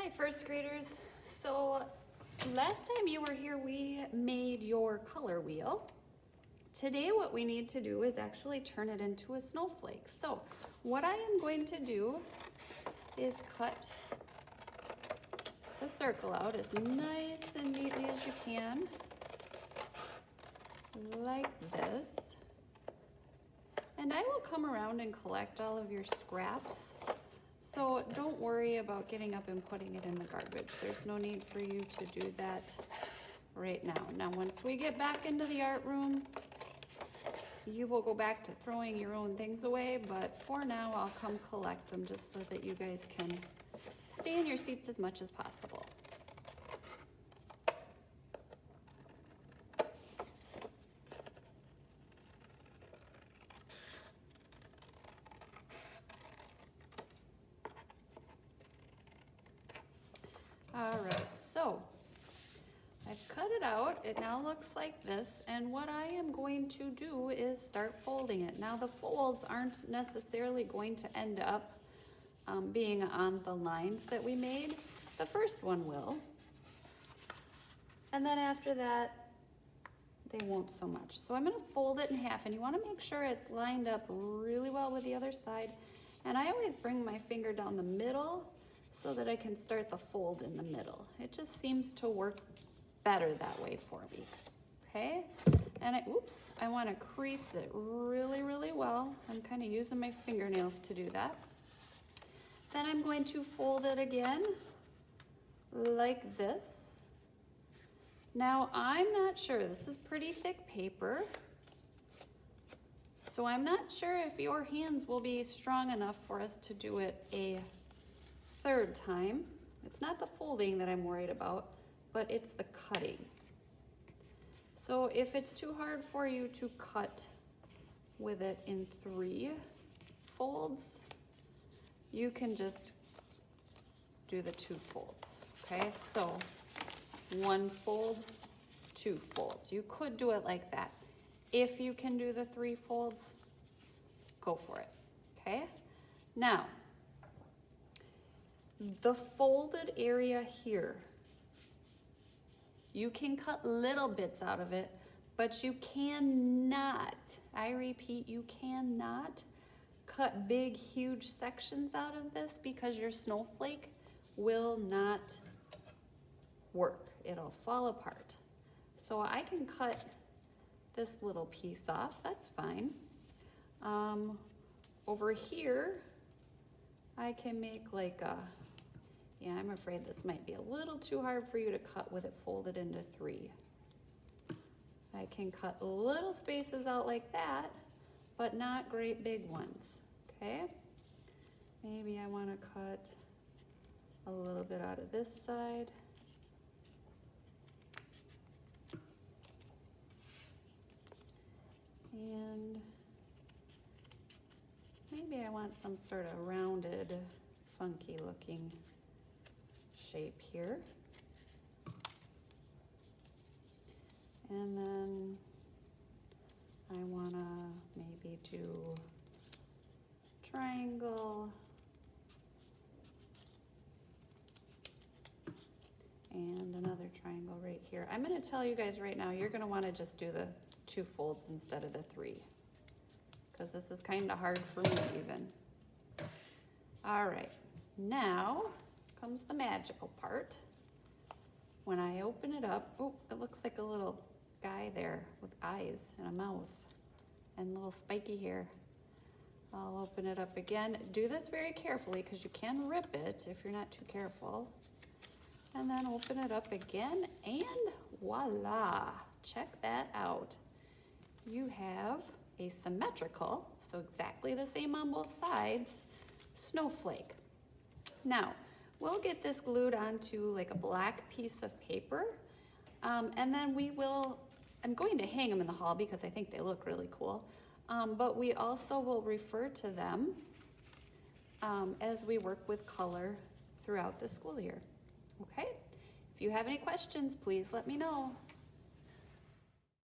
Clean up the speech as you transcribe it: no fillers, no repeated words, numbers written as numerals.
Hi, first graders. So last time you were here, we made your color wheel. Today what we need to do is actually turn it into a snowflake. So what I am going to do is cut the circle out as nice and neatly as you can, like this. And I will come around and collect all of your scraps. So don't worry about getting up and putting it in the garbage. There's no need for you to do that right now. Now, once we get back into the art room, you will go back to throwing your own things away, but for now, I'll come collect them just so that you guys can stay in your seats as much as possible. All right, so I've cut it out. It now looks like this, and what I am going to do is start folding it. Now the folds aren't necessarily going to end up being on the lines that we made. The first one will, and then after that they won't so much. So I'm going to fold it in half, and you want to make sure it's lined up really well with the other side. And I always bring my finger down the middle so that I can start the fold in the middle. It just seems to work better that way for me, okay? And I want to crease it really, really well. I'm kind of using my fingernails to do that. Then I'm going to fold it again like this. Now I'm not sure, this is pretty thick paper, so I'm not sure if your hands will be strong enough for us to do it a third time. It's not the folding that I'm worried about, but it's the cutting. So if it's too hard for you to cut with it in 3 folds, you can just do the 2 folds, okay? So 1 fold, 2 folds. You could do it like that. If you can do the 3 folds, go for it, okay? Now, the folded area here, you can cut little bits out of it, but you cannot, I repeat, you cannot cut big, huge sections out of this because your snowflake will not work. It'll fall apart. So I can cut this little piece off, that's fine. Over here, I can make like a, yeah, I'm afraid this might be a little too hard for you to cut with it folded into 3. I can cut little spaces out like that, but not great big ones, okay? Maybe I want to cut a little bit out of this side. And maybe I want some sort of rounded, funky looking shape here. And then I want to maybe do triangle and another triangle right here. I'm going to tell you guys right now, you're going to want to just do the 2 folds instead of the 3, because this is kind of hard for me even. All right, now comes the magical part. When I open it up, oh, it looks like a little guy there with eyes and a mouth and little spiky hair. I'll open it up again. Do this very carefully because you can rip it if you're not too careful. And then open it up again, and voila, check that out. You have a symmetrical, so exactly the same on both sides, snowflake. Now, we'll get this glued onto like a black piece of paper, and then I'm going to hang them in the hall because I think they look really cool, but we also will refer to them as we work with color throughout the school year, okay? If you have any questions, please let me know.